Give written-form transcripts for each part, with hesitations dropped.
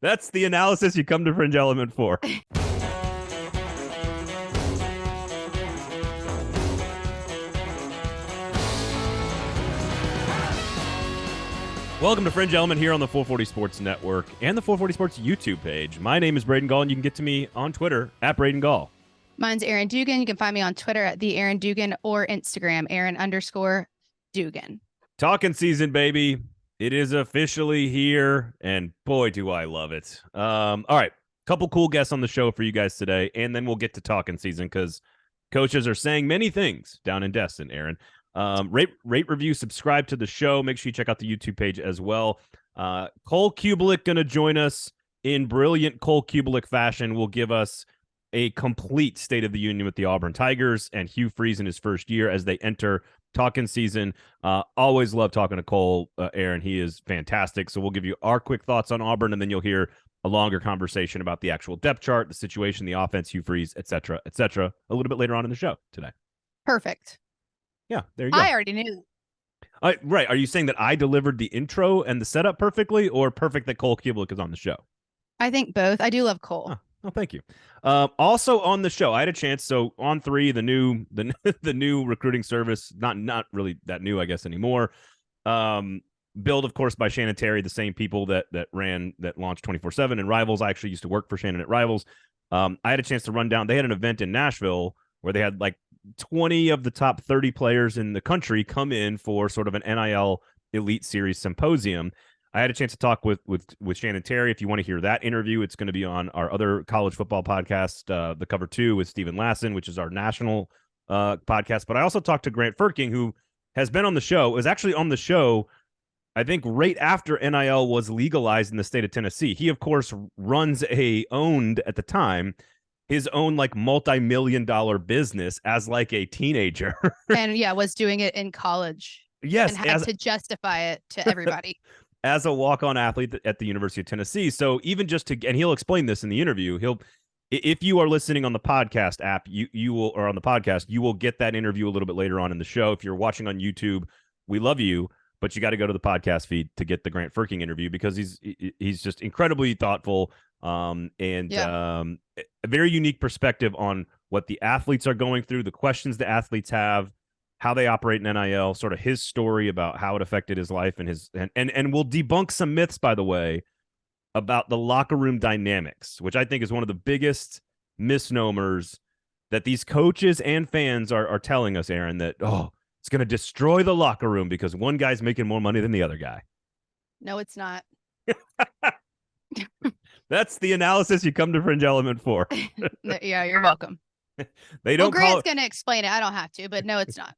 That's the analysis you come to Fringe Element for. Welcome to Fringe Element here on the 440 Sports Network and the 440 Sports YouTube page. My name is Braden Gall, and you can get to me on Twitter at Braden Gall. Mine's Erin Dugan. You can find me on Twitter at the Erin Dugan or Instagram, Erin_Dugan. Talking season, baby. It is officially here, and boy, do I love it. All right, couple cool guests on the show for you guys today, and then we'll get to talking season because coaches are saying many things down in Destin, Erin. Rate, review, subscribe to the show. Make sure you check out the YouTube page as well. Cole Cubelic going to join us in brilliant Cole Cubelic fashion. Will give us a complete State of the Union with the Auburn Tigers and Hugh Freeze in his first year as they enter talking season. Always love talking to Cole, Erin. He is fantastic. So we'll give you our quick thoughts on Auburn, and then you'll hear a longer conversation about the actual depth chart, the situation, the offense, Hugh Freeze, et cetera, a little bit later on in the show today. Perfect. Yeah, there you go. I already knew. Right. Are you saying that I delivered the intro and the setup perfectly, or perfect that Cole Cubelic is on the show? I think both. I do love Cole. Oh, thank you. Also on the show, I had a chance. So On3, the new recruiting service, not really that new, I guess, anymore. Built, of course, by Shannon Terry, the same people that launched 24/7 and Rivals. I actually used to work for Shannon at Rivals. I had a chance to run down. They had an event in Nashville where they had like 20 of the top 30 players in the country come in for sort of an NIL Elite Series symposium. I had a chance to talk with Shannon Terry. If you want to hear that interview, it's going to be on our other college football podcast, The Cover 2 with Stephen Lassen, which is our national podcast. But I also talked to Grant Ferking, who has been on the show, was actually on the show, I think, right after NIL was legalized in the state of Tennessee. He, of course, owned at the time his own like multi-million-dollar business as like a teenager. And was doing it in college. Yes. And had to justify it to everybody. As a walk-on athlete at the University of Tennessee. So even and he'll explain this in the interview, if you are listening on the podcast app, you will, or on the podcast, you will get that interview a little bit later on in the show. If you're watching on YouTube, we love you, but you got to go to the podcast feed to get the Grant Ferking interview because he's just incredibly thoughtful. A very unique perspective on what the athletes are going through, the questions the athletes have, how they operate in NIL, sort of his story about how it affected his life and we'll debunk some myths, by the way, about the locker room dynamics, which I think is one of the biggest misnomers that these coaches and fans are telling us, Erin, that, it's going to destroy the locker room because one guy's making more money than the other guy. No, it's not. That's the analysis you come to Fringe Element for. Yeah, you're welcome. Grant's going to explain it. I don't have to, but no, it's not.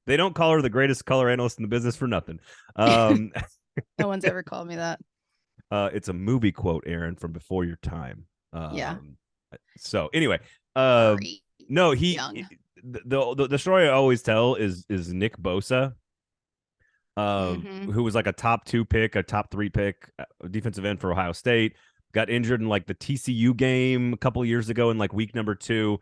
They don't call her the greatest color analyst in the business for nothing. No one's ever called me that. It's a movie quote, Erin, from before your time. Yeah. So anyway, no, the story I always tell is Nick Bosa, who was like a top 2 pick, a top 3 pick, defensive end for Ohio State, got injured in like the TCU game a couple of years ago in like week number 2.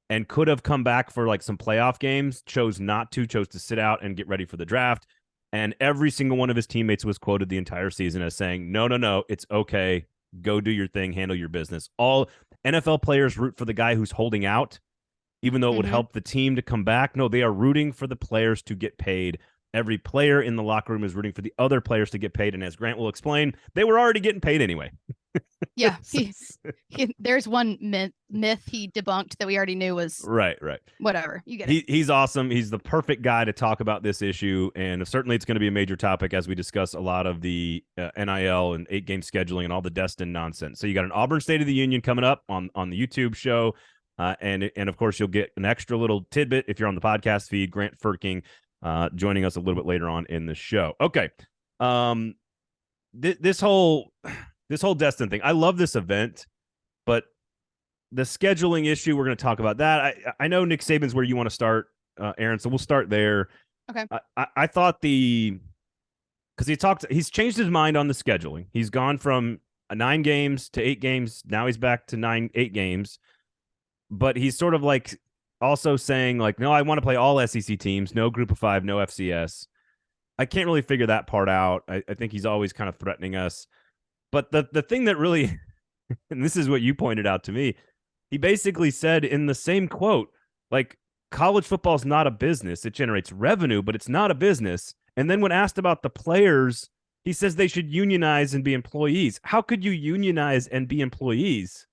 And could have come back for like some playoff games, chose not to, chose to sit out and get ready for the draft. And every single one of his teammates was quoted the entire season as saying, no, it's okay. Go do your thing, handle your business. All NFL players root for the guy who's holding out, even though it would help the team to come back. No, they are rooting for the players to get paid. Every player in the locker room is rooting for the other players to get paid. And as Grant will explain, they were already getting paid anyway. Yeah, there's one myth he debunked that we already knew was right. Whatever, you get it. He's awesome. He's the perfect guy to talk about this issue, and certainly it's going to be a major topic as we discuss a lot of the NIL and 8-game scheduling and all the Destin nonsense. So you got an Auburn State of the Union coming up on the YouTube show, and of course you'll get an extra little tidbit if you're on the podcast feed. Grant Ferking joining us a little bit later on in the show. Okay, this whole Destin thing. I love this event, but the scheduling issue, we're going to talk about that. I know Nick Saban's where you want to start, Erin, so we'll start there. Okay. I thought because he's changed his mind on the scheduling. He's gone from 9 games to 8 games. Now he's back to 8 games, but he's sort of like also saying like, no, I want to play all SEC teams, no group of 5, no FCS. I can't really figure that part out. I think he's always kind of threatening us. But the thing that really, and this is what you pointed out to me, he basically said in the same quote, like, college football is not a business. It generates revenue, but it's not a business. And then when asked about the players, he says they should unionize and be employees. How could you unionize and be employees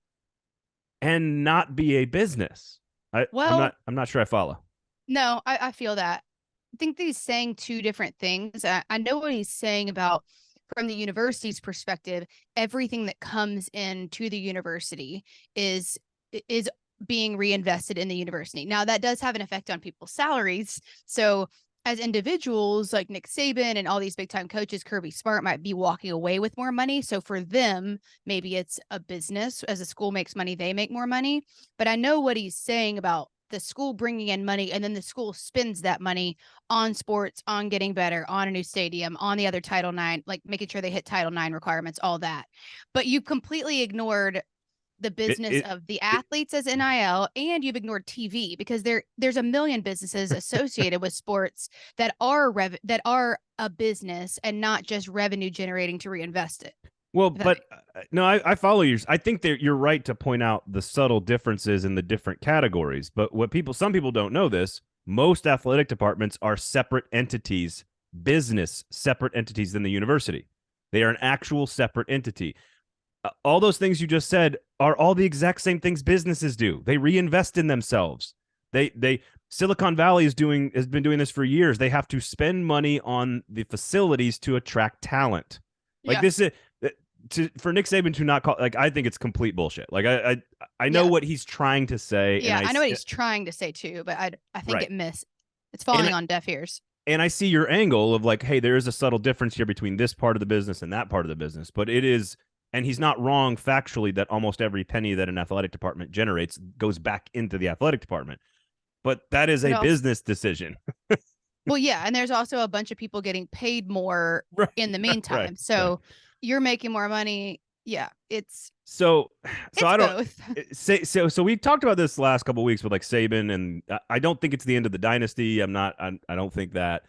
and not be a business? I'm not sure I follow. No, I feel that. I think that he's saying two different things. I know what he's saying about, from the university's perspective, everything that comes into the university is being reinvested in the university. Now, that does have an effect on people's salaries. So as individuals like Nick Saban and all these big time coaches, Kirby Smart might be walking away with more money. So for them, maybe it's a business. As a school makes money, they make more money. But I know what he's saying about the school bringing in money, and then the school spends that money on sports, on getting better, on a new stadium, on the other Title IX, like making sure they hit Title IX requirements, all that. But you completely ignored the business of the athletes as NIL, and you've ignored TV, because there's a million businesses associated with sports that are a business and not just revenue generating to reinvest it. Well, but no, I follow you. I think that you're right to point out the subtle differences in the different categories. But some people don't know this. Most athletic departments are separate entities, business separate entities than the university. They are an actual separate entity. All those things you just said are all the exact same things businesses do. They reinvest in themselves. Silicon Valley has been doing this for years. They have to spend money on the facilities to attract talent. Like this is for Nick Saban to not call, like, I think it's complete bullshit. Like I know what he's trying to say. Yeah, and I know what he's trying to say too, but I think it's falling on deaf ears. And I see your angle of like, hey, there is a subtle difference here between this part of the business and that part of the business, but it is. And he's not wrong factually that almost every penny that an athletic department generates goes back into the athletic department. But that is a business decision. Well, yeah. And there's also a bunch of people getting paid more in the meantime. So you're making more money. Yeah. It's I don't both. So we talked about this last couple of weeks with like Saban, and I don't think it's the end of the dynasty. I don't think that.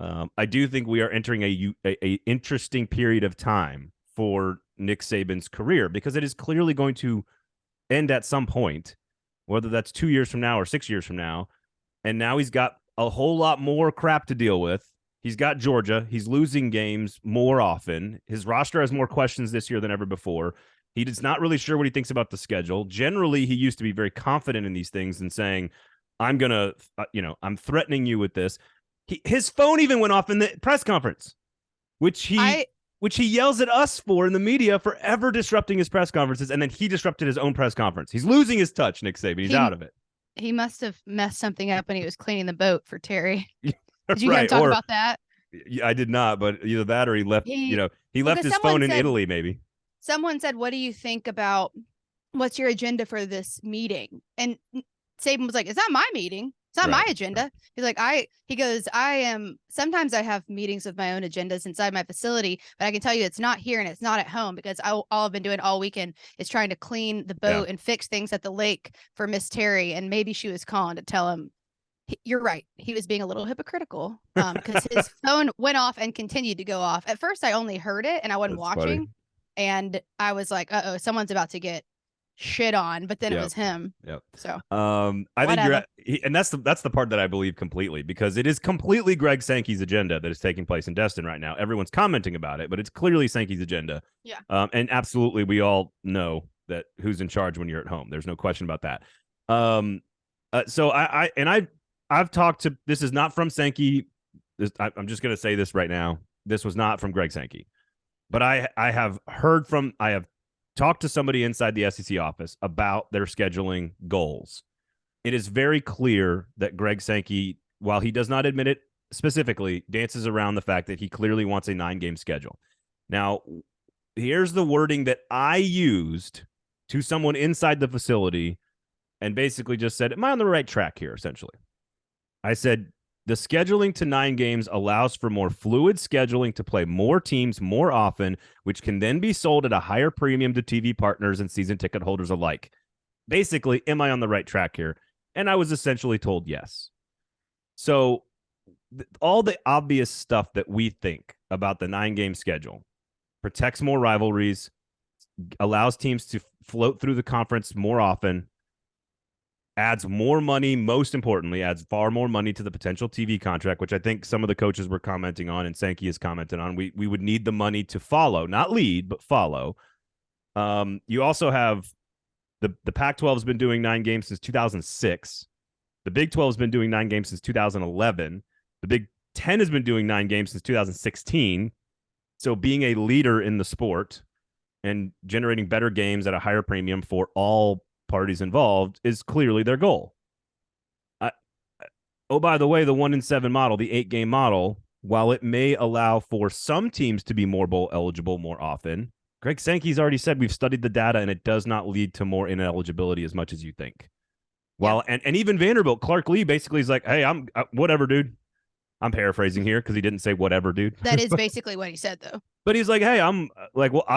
I do think we are entering a interesting period of time for Nick Saban's career, because it is clearly going to end at some point, whether that's 2 years from now or 6 years from now. And now he's got a whole lot more crap to deal with. He's got Georgia. He's losing games more often. His roster has more questions this year than ever before. He is not really sure what he thinks about the schedule. Generally, he used to be very confident in these things and saying, I'm going to, I'm threatening you with this. His phone even went off in the press conference, which he yells at us for in the media for ever disrupting his press conferences. And then he disrupted his own press conference. He's losing his touch, Nick Saban. He's out of it. He must have messed something up when he was cleaning the boat for Terry. Did you hear him talk about that? I did not, but either that or he left, he left his phone in Italy, maybe. Someone said, what do you think about, what's your agenda for this meeting? And Saban was like, it's not my meeting. It's not my agenda. He's like, sometimes I have meetings with my own agendas inside my facility, but I can tell you it's not here and it's not at home, because all I've been doing all weekend is trying to clean the boat and fix things at the lake for Miss Terry. And maybe she was calling to tell him, you're right. He was being a little hypocritical because his phone went off and continued to go off. At first, I only heard it and I wasn't watching. Funny. And I was like, uh-oh, someone's about to get shit on, but then it was him. So I think and that's the part that I believe completely, because it is completely Greg Sankey's agenda that is taking place in Destin right now. Everyone's commenting about it, but it's clearly Sankey's agenda. And absolutely, we all know that who's in charge when you're at home. There's no question about that. So I've talked to, this is not from Sankey. I'm just going to say this right now. This was not from Greg Sankey, but I have talked to somebody inside the SEC office about their scheduling goals. It is very clear that Greg Sankey, while he does not admit it specifically, dances around the fact that he clearly wants a 9-game schedule. Now, here's the wording that I used to someone inside the facility and basically just said, am I on the right track here, essentially? I said, the scheduling to 9 games allows for more fluid scheduling to play more teams more often, which can then be sold at a higher premium to TV partners and season ticket holders alike. Basically, am I on the right track here? And I was essentially told yes. So all the obvious stuff that we think about the 9-game schedule, protects more rivalries, allows teams to float through the conference more often, adds more money, most importantly, adds far more money to the potential TV contract, which I think some of the coaches were commenting on and Sankey has commented on. We would need the money to follow, not lead, but follow. You also have the Pac-12 has been doing 9 games since 2006. The Big 12 has been doing 9 games since 2011. The Big 10 has been doing 9 games since 2016. So being a leader in the sport and generating better games at a higher premium for all parties involved is clearly their goal. Oh, by the way, the 1-7 model, the 8-game model, while it may allow for some teams to be more bowl eligible more often, Greg Sankey's already said we've studied the data and it does not lead to more ineligibility as much as you think. Well, and even Vanderbilt, Clark Lee basically is like, hey, I'm whatever, dude. I'm paraphrasing here because he didn't say whatever, dude. That is basically what he said, though. But he's like, hey, I'm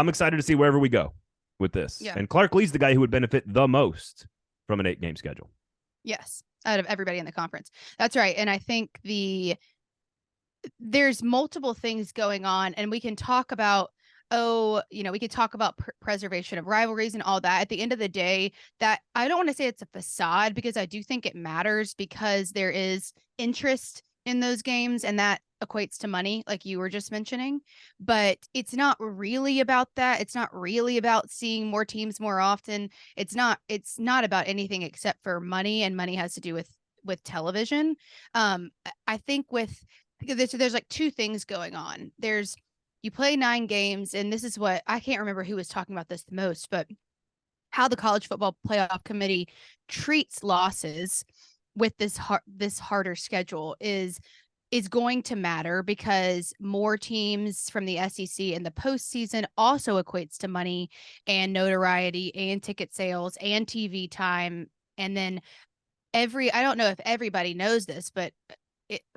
excited to see wherever we go with this. Yeah. And Clark Lee's the guy who would benefit the most from an 8-game schedule. Yes, out of everybody in the conference. That's right. And I think there's multiple things going on, and we can talk about, we could talk about preservation of rivalries and all that. At the end of the day, that I don't want to say it's a facade, because I do think it matters, because there is interest in those games and that equates to money, like you were just mentioning. But it's not really about that. It's not really about seeing more teams more often. It's not about anything except for money, and money has to do with television. I think there's like 2 things going on. You play 9 games, and this is what I can't remember who was talking about this the most, but how the College Football Playoff Committee treats losses with this harder schedule is going to matter, because more teams from the SEC in the postseason also equates to money and notoriety and ticket sales and TV time. And then I don't know if everybody knows this, but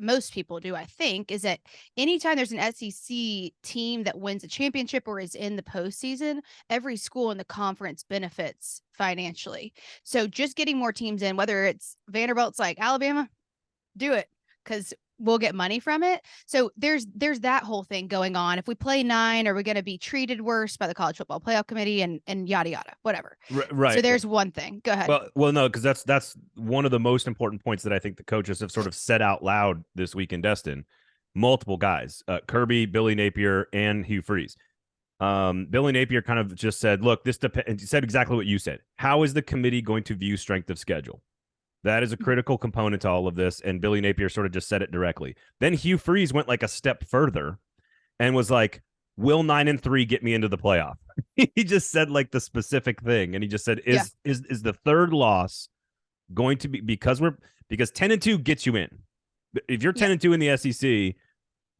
most people do, I think, is that anytime there's an SEC team that wins a championship or is in the postseason, every school in the conference benefits financially. So just getting more teams in, whether it's Vanderbilt's like Alabama, do it, because we'll get money from it. So there's that whole thing going on. If we play 9, are we going to be treated worse by the College Football Playoff Committee and yada yada, whatever. Right. So there's one thing. Go ahead. Well, no, because that's one of the most important points that I think the coaches have sort of said out loud this week in Destin. Multiple guys, Kirby, Billy Napier, and Hugh Freeze. Billy Napier kind of just said, look, this depends. And he said exactly what you said. How is the committee going to view strength of schedule? That is a critical component to all of this. And Billy Napier sort of just said it directly. Then Hugh Freeze went like a step further and was like, will 9-3 get me into the playoff? He just said like the specific thing. And he just said, is the third loss going to be because 10-2 gets you in. If you're 10-2 in the SEC,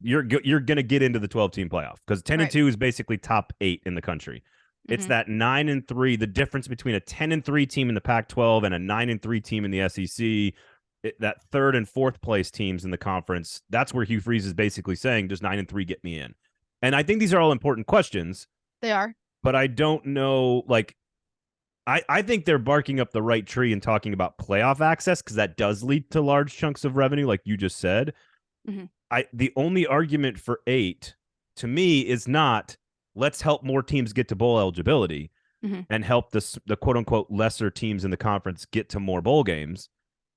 you're going to get into the 12-team playoff, because 10-2 is basically top 8 in the country. It's that 9-3, the difference between a 10-3 team in the Pac-12 and a 9-3 team in the SEC, that 3rd and 4th place teams in the conference. That's where Hugh Freeze is basically saying, does 9-3 get me in? And I think these are all important questions. They are. But I don't know, like, I think they're barking up the right tree and talking about playoff access, because that does lead to large chunks of revenue, like you just said. The only argument for 8, to me, is not, let's help more teams get to bowl eligibility and help the quote unquote lesser teams in the conference get to more bowl games.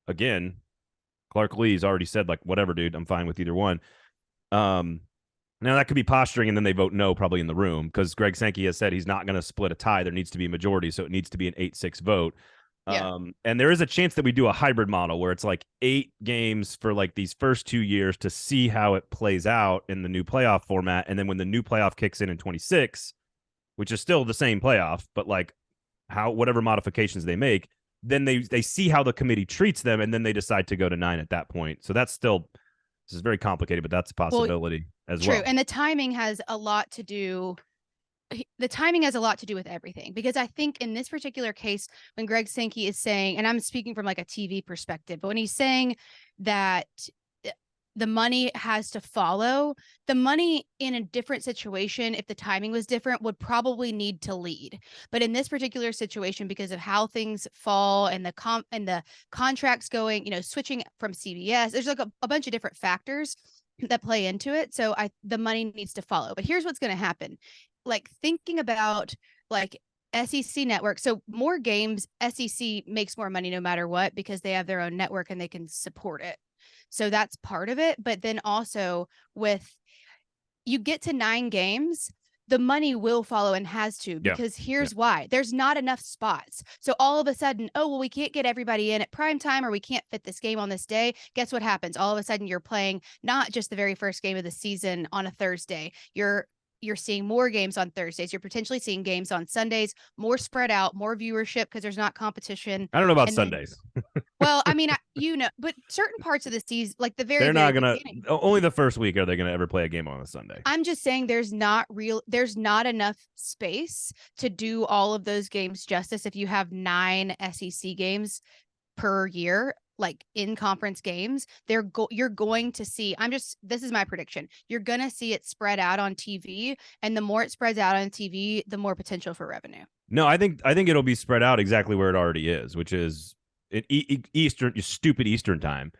Again, Clark Lee's already said, like, whatever, dude, I'm fine with either one. Now that could be posturing, and then they vote no probably in the room, because Greg Sankey has said he's not going to split a tie. There needs to be a majority, so it needs to be an 8-6 vote. Yeah. And there is a chance that we do a hybrid model where it's like 8 games for like these first 2 years to see how it plays out in the new playoff format. And then when the new playoff kicks in 26, which is still the same playoff, but like whatever modifications they make, then they see how the committee treats them, and then they decide to go to 9 at that point. So this is very complicated, but that's a possibility as well. True. And the timing has a lot to do with everything, because I think in this particular case, when Greg Sankey is saying, and I'm speaking from like a TV perspective, but when he's saying that the money has to follow, the money in a different situation, if the timing was different, would probably need to lead. But in this particular situation, because of how things fall and the contracts going, switching from CBS, there's like a bunch of different factors that play into it. So the money needs to follow. But here's what's going to happen. like thinking about like SEC network. So more games, SEC makes more money no matter what because they have their own network and they can support it. So that's part of it. But then also with you get to 9 games, the money will follow and has to, because here's why. There's not enough spots. So all of a sudden, oh, well, we can't get everybody in at prime time, or we can't fit this game on this day. Guess what happens? All of a sudden you're playing not just the very first game of the season on a Thursday. You're seeing more games on Thursdays. You're potentially seeing games on Sundays, more spread out, more viewership because there's not competition. I don't know about And Sundays. Well, I mean, but certain parts of the season, like the very, they're not very gonna. beginning, Only the first week are they gonna ever play a game on a Sunday. I'm just saying there's not enough space to do all of those games justice if you have 9 SEC games per year, like in conference games. You're going to see, this is my prediction. You're going to see it spread out on TV, and the more it spreads out on TV, the more potential for revenue. No, I think it'll be spread out exactly where it already is, which is Eastern, stupid Eastern time,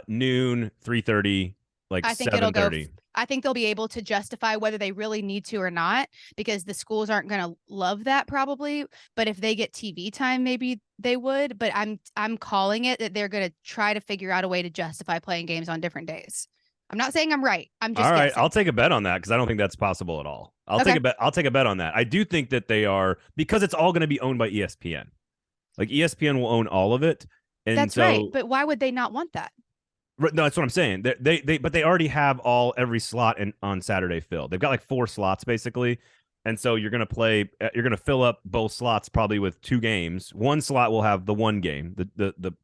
noon, 3:30, like 7:30. I think they'll be able to justify whether they really need to or not, because the schools aren't going to love that probably. But if they get TV time, maybe they would. But I'm calling it that they're going to try to figure out a way to justify playing games on different days. I'm not saying I'm right. I'm just all right. guessing. I'll take a bet on that because I don't think that's possible at all. I'll take a bet on that. I do think that they are, because it's all going to be owned by ESPN. Like ESPN will own all of it. And that's right. But why would they not want that? No, that's what I'm saying. But they already have every slot on Saturday filled. They've got like 4 slots basically, and so you're gonna fill up both slots probably with 2 games. One slot will have the one game, the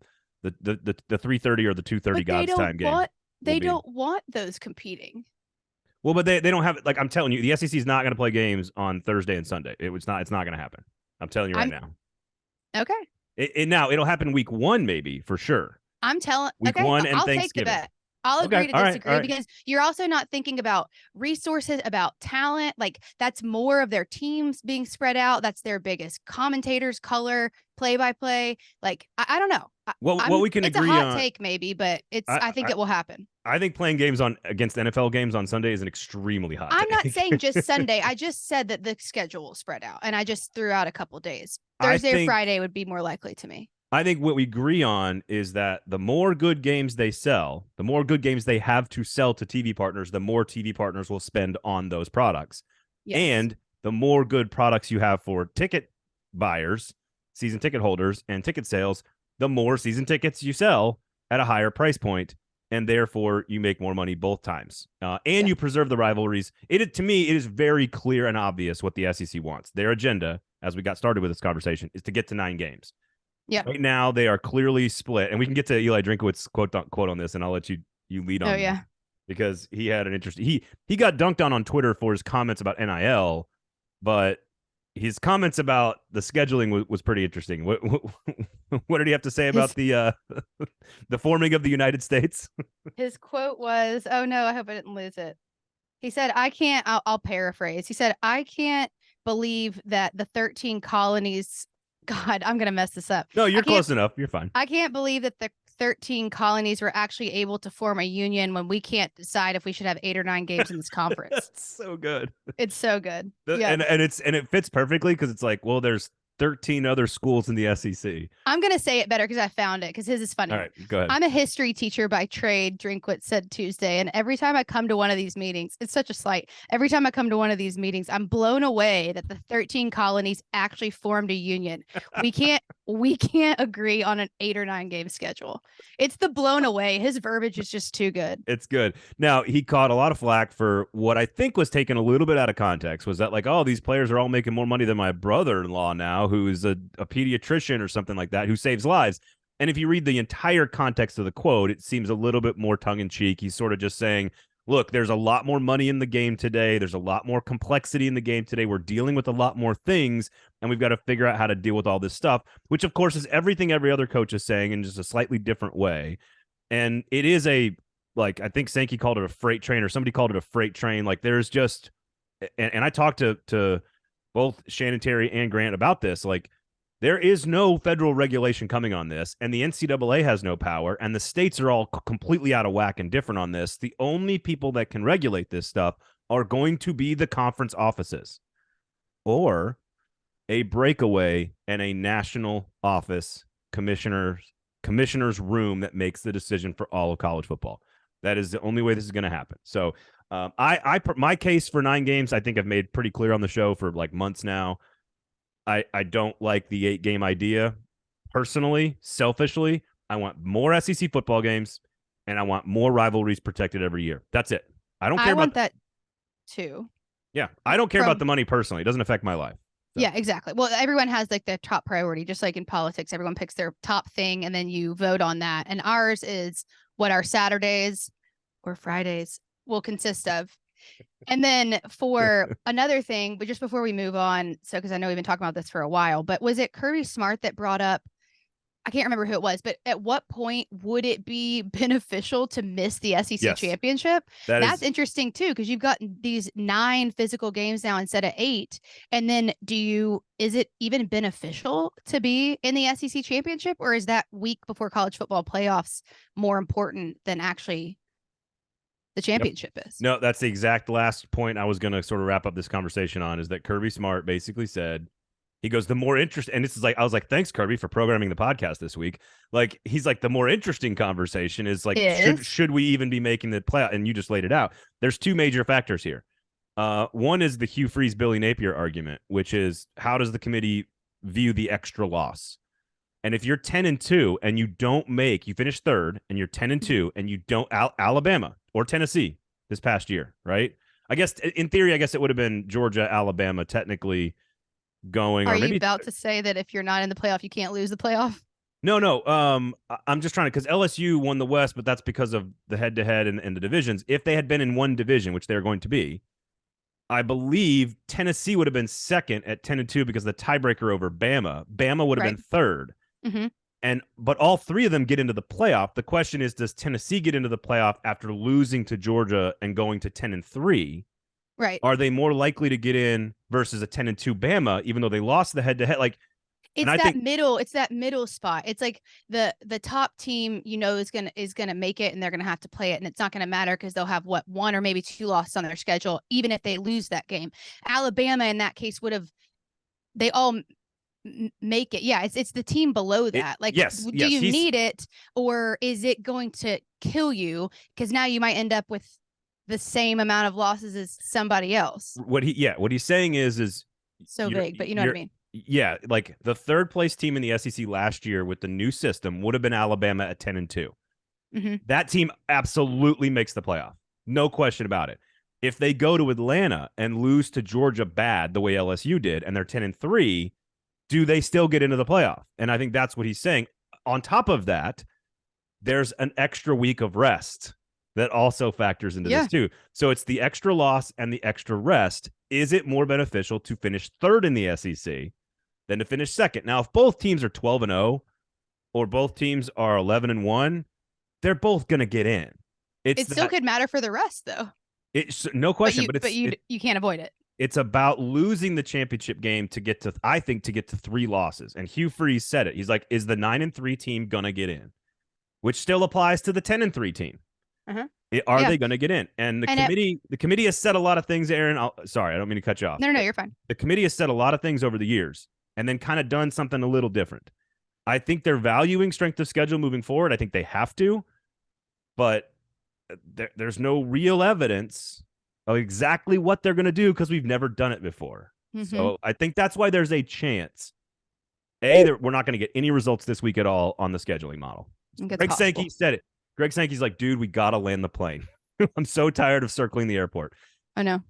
3:30 or the 2:30 God's time game. They don't want those competing. Well, but they don't have, like, I'm telling you, the SEC is not going to play games on Thursday and Sunday. It's not going to happen. I'm telling you right now. Okay. Now it'll happen week 1 maybe for sure. I'm telling week 1 and I'll Thanksgiving. Take the bet. I'll agree to disagree because you're also not thinking about resources, about talent. Like, that's more of their teams being spread out. That's their biggest commentators, color, play-by-play. Like, I don't know. What we can agree on. It's a hot take maybe, but I think it will happen. I think playing games against NFL games on Sunday is an extremely hot take. I'm not saying just Sunday. I just said that the schedule will spread out, and I just threw out a couple days. Thursday or Friday would be more likely to me. I think what we agree on is that the more good games they sell, the more good games they have to sell to TV partners, the more TV partners will spend on those products. Yes. And the more good products you have for ticket buyers, season ticket holders, and ticket sales, the more season tickets you sell at a higher price point, and therefore you make more money both times. And you preserve the rivalries. To me, it is very clear and obvious what the SEC wants. Their agenda, as we got started with this conversation, is to get to 9 games. Yeah. Right now they are clearly split, and we can get to Eli Drinkwitz quote on this, and I'll let you lead on. Oh yeah, because he had an interesting. He got dunked on Twitter for his comments about NIL, but his comments about the scheduling was pretty interesting. What did he have to say about the forming of the United States? His quote was, "Oh no, I hope I didn't lose it." He said, "I can't." I'll paraphrase. He said, "I can't believe that the 13 colonies." God, I'm going to mess this up. No, you're close enough. You're fine. I can't believe that the 13 colonies were actually able to form a union when we can't decide if we should have 8 or 9 games in this conference. That's so good. It's so good. And it fits perfectly because it's like, well, there's 13 other schools in the SEC. I'm going to say it better because I found it, because his is funny. All right, go ahead. I'm a history teacher by trade, Drinkwitz said Tuesday. And every time I come to one of these meetings, it's such a slight. Every time I come to one of these meetings, I'm blown away that the 13 colonies actually formed a union. We can't agree on an 8 or 9 game schedule. It's the blown away. His verbiage is just too good. It's good. Now, he caught a lot of flack for what I think was taken a little bit out of context, was that like, oh, these players are all making more money than my brother-in-law now, who's a pediatrician or something like that, who saves lives. And if you read the entire context of the quote, it seems a little bit more tongue-in-cheek. He's sort of just saying, look, there's a lot more money in the game today. There's a lot more complexity in the game today. We're dealing with a lot more things, and we've got to figure out how to deal with all this stuff, which, of course, is everything every other coach is saying in just a slightly different way. And it is I think Sankey called it a freight train, or somebody called it a freight train. Like, there's just, and I talked to both Shannon Terry and Grant about this, like, there is no federal regulation coming on this, and the NCAA has no power, and the states are all completely out of whack and different on this. The only people that can regulate this stuff are going to be the conference offices. or a breakaway and a national office commissioner's room that makes the decision for all of college football. That is the only way this is going to happen. So my case for 9 games, I think I've made pretty clear on the show for like months now. I don't like the 8-game idea personally, selfishly. I want more SEC football games and I want more rivalries protected every year. That's it. I don't care about that too. Yeah, I don't care about the money personally. It doesn't affect my life. So. Yeah, exactly. Well, everyone has like their top priority, just like in politics, everyone picks their top thing and then you vote on that. And ours is what our Saturdays or Fridays will consist of. And then for another thing, but just before we move on, so because I know we've been talking about this for a while, but was it Kirby Smart that brought up, I can't remember who it was, but at what point would it be beneficial to miss the SEC championship? That's interesting too, because you've got these 9 physical games now instead of 8. And then is it even beneficial to be in the SEC championship, or is that week before college football playoffs more important than actually the championship is? No, that's the exact last point I was going to sort of wrap up this conversation on, is that Kirby Smart basically said, he goes, the more interest, and this is like, I was like, thanks, Kirby, for programming the podcast this week. Like, he's like, the more interesting conversation is like, should we even be making the playoff? And you just laid it out. There's 2 major factors here. One is the Hugh Freeze, Billy Napier argument, which is, how does the committee view the extra loss? And if you're 10-2 and you finish 3rd and you're 10-2 and you don't, Alabama or Tennessee this past year, right? I guess in theory, it would have been Georgia, Alabama, technically going. Are you about to say that if you're not in the playoff, you can't lose the playoff? No. I'm just trying to, because LSU won the West, but that's because of the head-to-head and the divisions. If they had been in one division, which they're going to be, I believe Tennessee would have been 2nd at 10-2 because of the tiebreaker over Bama. Bama would have been 3rd. Mm-hmm. But all 3 of them get into the playoff. The question is, does Tennessee get into the playoff after losing to Georgia and going to 10-3? Right. Are they more likely to get in versus a 10-2 Bama, even though they lost the head-to-head? Like, it's that middle spot. It's like the top team, is gonna make it, and they're gonna have to play it, and it's not gonna matter because they'll have 1 or maybe 2 losses on their schedule, even if they lose that game. Alabama in that case they all make it. Yeah, it's the team below that. Do you need it, or is it going to kill you? Because now you might end up with the same amount of losses as somebody else. What he's saying is so big, but you know what I mean? Yeah, like the 3rd place team in the SEC last year with the new system would have been Alabama at 10-2. Mm-hmm. That team absolutely makes the playoff. No question about it. If they go to Atlanta and lose to Georgia bad the way LSU did, and they're 10-3, do they still get into the playoff? And I think that's what he's saying. On top of that, there's an extra week of rest that also factors into this too. So it's the extra loss and the extra rest. Is it more beneficial to finish 3rd in the SEC than to finish 2nd? Now, if both teams are 12-0 or both teams are 11-1, they're both going to get in. It still could matter for the rest, though. It's no question, but you can't avoid it. It's about losing the championship game to get to 3 losses. And Hugh Freeze said it. He's like, is the 9-3 team going to get in? Which still applies to the 10-3 team. Uh-huh. Are they going to get in? And the committee has said a lot of things, Erin. Sorry, I don't mean to cut you off. No, you're fine. The committee has said a lot of things over the years and then kind of done something a little different. I think they're valuing strength of schedule moving forward. I think they have to, but there's no real evidence of exactly what they're going to do because we've never done it before. Mm-hmm. So I think that's why there's a chance. We're not going to get any results this week at all on the scheduling model. Greg Sankey said it. Greg Sankey's like, dude, we got to land the plane. I'm so tired of circling the airport. I know.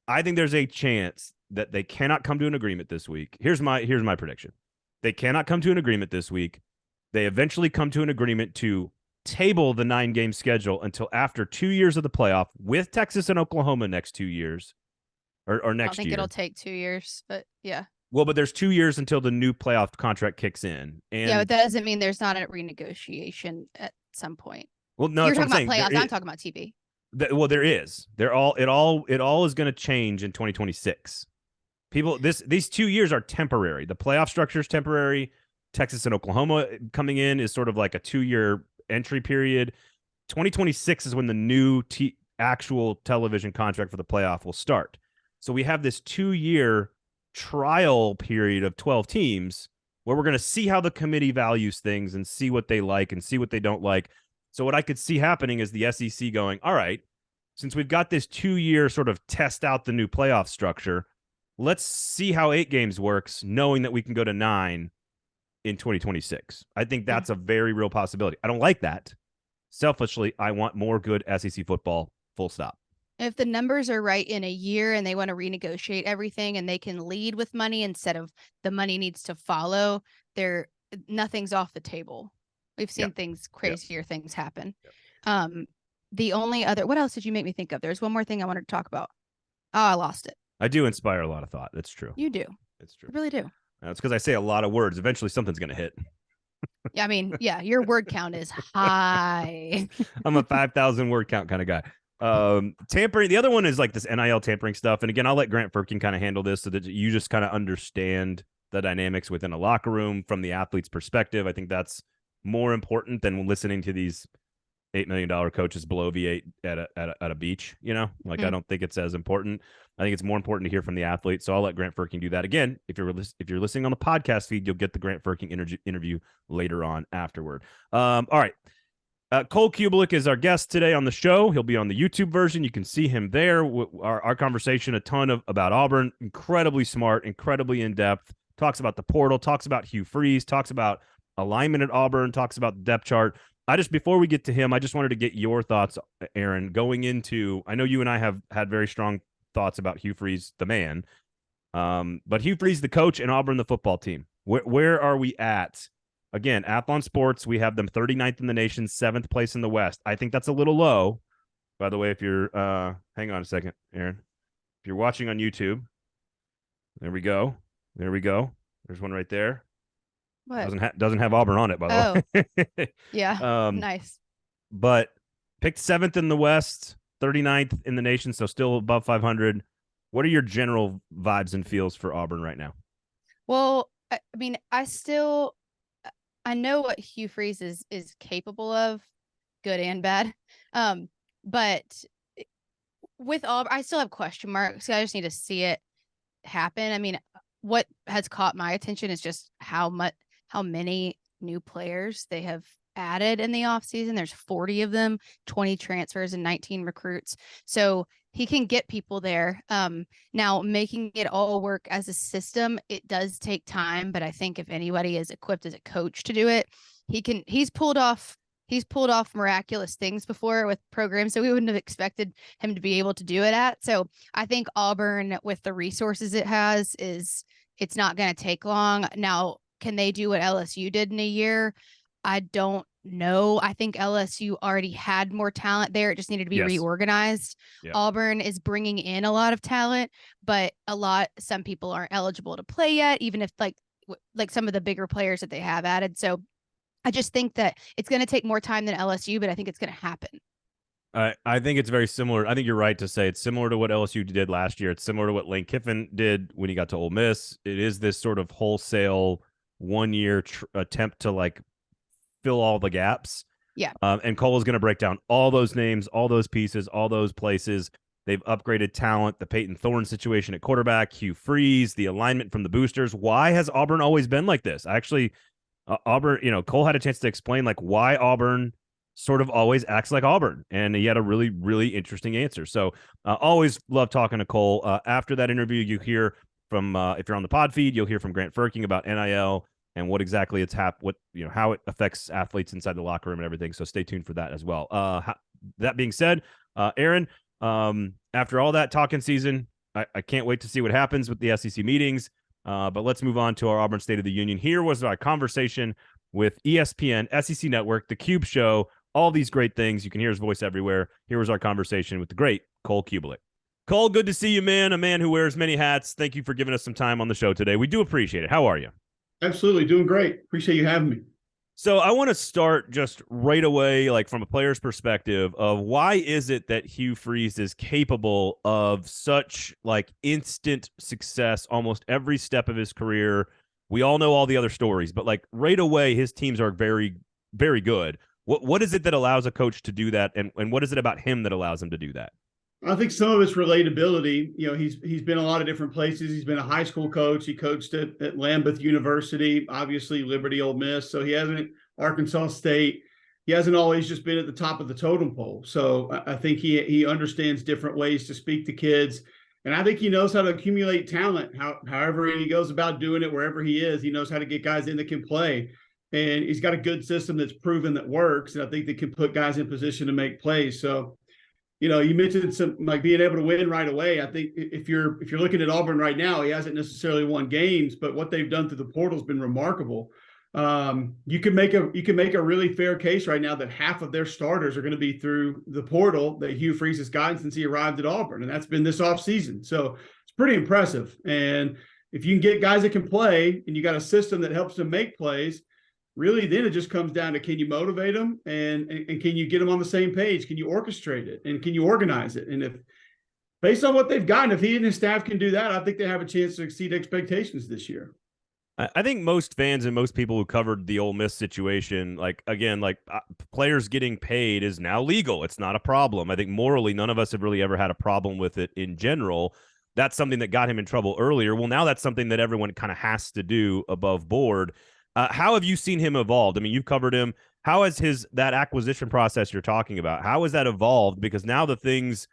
I think there's a chance that they cannot come to an agreement this week. Here's my prediction. They cannot come to an agreement this week. They eventually come to an agreement to table the 9-game schedule until after 2 years of the playoff with Texas and Oklahoma next 2 years or next year. I don't think it'll take 2 years, but yeah. Well, but there's 2 years until the new playoff contract kicks in. And yeah, but that doesn't mean there's not a renegotiation at some point. Well, no, you're talking about playoffs. I'm talking about TV. There is. It all is going to change in 2026. These 2 years are temporary. The playoff structure is temporary. Texas and Oklahoma coming in is sort of like a 2-year entry period. 2026 is when the new actual television contract for the playoff will start. So we have this 2-year trial period of 12 teams where we're going to see how the committee values things and see what they like and see what they don't like. So what I could see happening is the SEC going, all right, since we've got this 2-year sort of test out the new playoff structure, let's see how 8 games works, knowing that we can go to 9 in 2026. I think that's a very real possibility. I don't like that. Selfishly, I want more good SEC football, full stop. If the numbers are right in a year and they want to renegotiate everything and they can lead with money instead of the money needs to follow, nothing's off the table. We've seen things, crazier things happen. The only other, what else did you make me think of? There's one more thing I wanted to talk about. Oh, I lost it. I do inspire a lot of thought. That's true. You do. It's true. You really do. It's because I say a lot of words. Eventually something's going to hit. Yeah, I mean, yeah, your word count is high. I'm a 5,000 word count kind of guy. Tampering. The other one is like this NIL tampering stuff. And again, I'll let Grant Firkin kind of handle this so that you just kind of understand the dynamics within a locker room from the athlete's perspective. I think that's more important than listening to these $8 million coaches blow V8 at a beach. You know, like I don't think it's as important. I think it's more important to hear from the athlete. So I'll let Grant Firkin do that. Again, if you're listening on the podcast feed, you'll get the Grant Firkin interview later on afterward. All right. Cole Cubelic is our guest today on the show. He'll be on the YouTube version. You can see him there. Our conversation, a ton about Auburn. Incredibly smart, incredibly in-depth. Talks about the portal, talks about Hugh Freeze, talks about alignment at Auburn, talks about the depth chart. Before we get to him, I just wanted to get your thoughts, Erin, going into, I know you and I have had very strong thoughts about Hugh Freeze, the man. But Hugh Freeze, the coach, and Auburn, the football team. Where are we at? Again, Athlon Sports, we have them 39th in the nation, 7th place in the West. I think that's a little low. By the way, if you're, hang on a second, Erin. If you're watching on YouTube, there we go. There's one right there. What? Doesn't have Auburn on it, by the way. Yeah. Nice. But picked 7th in the West, 39th in the nation, so still above 500. What are your general vibes and feels for Auburn right now? Well, I mean, I know what Hugh Freeze is capable of, good and bad. But with Auburn, I still have question marks. I just need to see it happen. I mean, what has caught my attention is just how many new players they have added in the offseason. There's 40 of them, 20 transfers and 19 recruits. So he can get people there. Now making it all work as a system, it does take time, but I think if anybody is equipped as a coach to do it, he's pulled off miraculous things before with programs that we wouldn't have expected him to be able to do it at. So I think Auburn, with the resources it has, it's not going to take long. Now, can they do what LSU did in a year? I don't know. I think LSU already had more talent there. It just needed to be reorganized. Yeah. Auburn is bringing in a lot of talent, but some people aren't eligible to play yet, even if like some of the bigger players that they have added. So I just think that it's going to take more time than LSU, but I think it's going to happen. I think it's very similar. I think you're right to say it's similar to what LSU did last year. It's similar to what Lane Kiffin did when he got to Ole Miss. It is this sort of wholesale 1-year attempt to like fill all the gaps. Yeah. And Cole is going to break down all those names, all those pieces, all those places. They've upgraded talent, the Peyton Thorne situation at quarterback, Hugh Freeze, the alignment from the boosters. Why has Auburn always been like this? Actually, Auburn, Cole had a chance to explain like why Auburn sort of always acts like Auburn. And he had a really, really interesting answer. So always love talking to Cole. After that interview, you hear from, if you're on the pod feed, you'll hear from Grant Firkin about NIL and what exactly how it affects athletes inside the locker room and everything. So stay tuned for that as well. That being said, Erin, after all that talking season, I can't wait to see what happens with the SEC meetings. But let's move on to our Auburn State of the Union. Here was our conversation with ESPN, SEC Network, The Cube Show, all these great things. You can hear his voice everywhere. Here was our conversation with the great Cole Cubelic. Cole, good to see you, man. A man who wears many hats. Thank you for giving us some time on the show today. We do appreciate it. How are you? Absolutely. Doing great. Appreciate you having me. So I want to start just right away, like from a player's perspective of why is it that Hugh Freeze is capable of such like instant success almost every step of his career. We all know all the other stories, but like right away, his teams are very, very good. What is it that allows a coach to do that? And what is it about him that allows him to do that? I think some of it's relatability. You know, he's been a lot of different places. He's been a high school coach. He coached at Lambeth University, obviously Liberty, Ole Miss. So he hasn't Arkansas State. He hasn't always just been at the top of the totem pole. So I think he understands different ways to speak to kids. And I think he knows how to accumulate talent. However he goes about doing it, wherever he is, he knows how to get guys in that can play. And he's got a good system that's proven that works. And I think they can put guys in position to make plays. So, you know, you mentioned some like being able to win right away. I think if you're looking at Auburn right now, he hasn't necessarily won games, but what they've done through the portal has been remarkable. You can make a really fair case right now that half of their starters are going to be through the portal that Hugh Freeze has gotten since he arrived at Auburn, and that's been this offseason. So it's pretty impressive. And if you can get guys that can play, and you got a system that helps them make plays, really then it just comes down to, can you motivate them and can you get them on the same page? Can you orchestrate it and can you organize it? And if based on what they've gotten, if he and his staff can do that, I think they have a chance to exceed expectations this year. I think most fans and most people who covered the Ole Miss situation, players getting paid is now legal. It's not a problem. I think morally, none of us have really ever had a problem with it in general. That's something that got him in trouble earlier. Well, now that's something that everyone kind of has to do above board. How have you seen him evolved? I mean, you've covered him. How has that acquisition process you're talking about, how has that evolved? Because now the things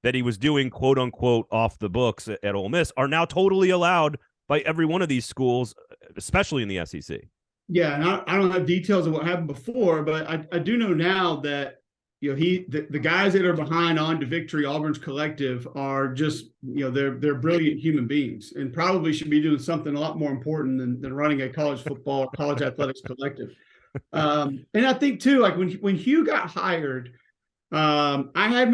that he was doing, quote unquote, off the books at Ole Miss are now totally allowed by every one of these schools, especially in the SEC. Yeah, and I don't have details of what happened before, but I do know now that, you know, the guys that are behind On to Victory, Auburn's collective, are just, you know, they're brilliant human beings and probably should be doing something a lot more important than running a college football or college athletics collective. And I think too, like when Hugh got hired, I had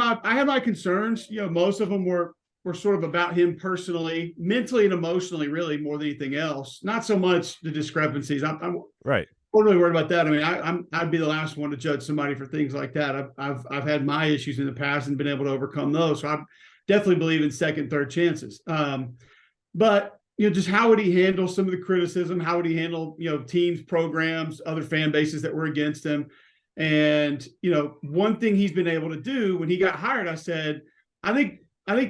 my concerns. You know, most of them were sort of about him personally, mentally and emotionally, really more than anything else. Not so much the discrepancies. I'm right. Totally worried about that. I mean, I'd be the last one to judge somebody for things like that. I've had my issues in the past and been able to overcome those. So I definitely believe in second, third chances. But you know, just how would he handle some of the criticism? How would he handle, you know, teams, programs, other fan bases that were against him? And you know, one thing he's been able to do when he got hired, I said, I think